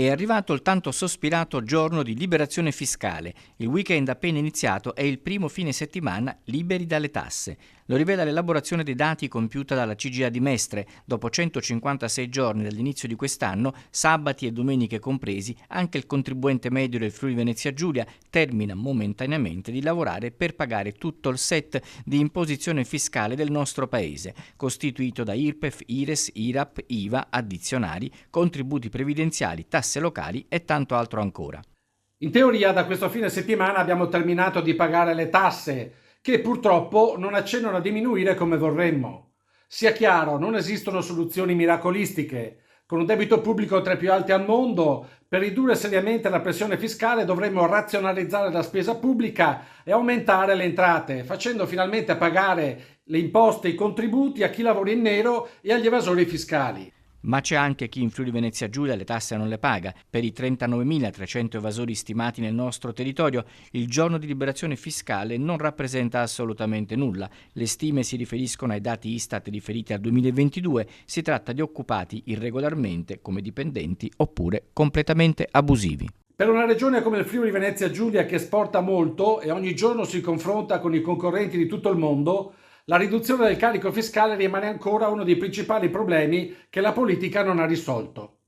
È arrivato il tanto sospirato giorno di liberazione fiscale. Il weekend appena iniziato è il primo fine settimana liberi dalle tasse. Lo rivela l'elaborazione dei dati compiuta dalla CGIA di Mestre. Dopo 156 giorni dall'inizio di quest'anno, sabati e domeniche compresi, anche il contribuente medio del Friuli Venezia Giulia termina momentaneamente di lavorare per pagare tutto il set di imposizione fiscale del nostro paese, costituito da IRPEF, IRES, IRAP, IVA, addizionali, contributi previdenziali, tasse locali e tanto altro ancora. In teoria da questo fine settimana abbiamo terminato di pagare le tasse, che purtroppo non accennano a diminuire come vorremmo. Sia chiaro, non esistono soluzioni miracolistiche. Con un debito pubblico tra i più alti al mondo, per ridurre seriamente la pressione fiscale dovremmo razionalizzare la spesa pubblica e aumentare le entrate, facendo finalmente pagare le imposte e i contributi a chi lavora in nero e agli evasori fiscali. Ma c'è anche chi in Friuli Venezia Giulia le tasse non le paga. Per i 39.300 evasori stimati nel nostro territorio, il giorno di liberazione fiscale non rappresenta assolutamente nulla. Le stime si riferiscono ai dati Istat riferiti al 2022. Si tratta di occupati irregolarmente come dipendenti oppure completamente abusivi. Per una regione come il Friuli Venezia Giulia che esporta molto e ogni giorno si confronta con i concorrenti di tutto il mondo, la riduzione del carico fiscale rimane ancora uno dei principali problemi che la politica non ha risolto.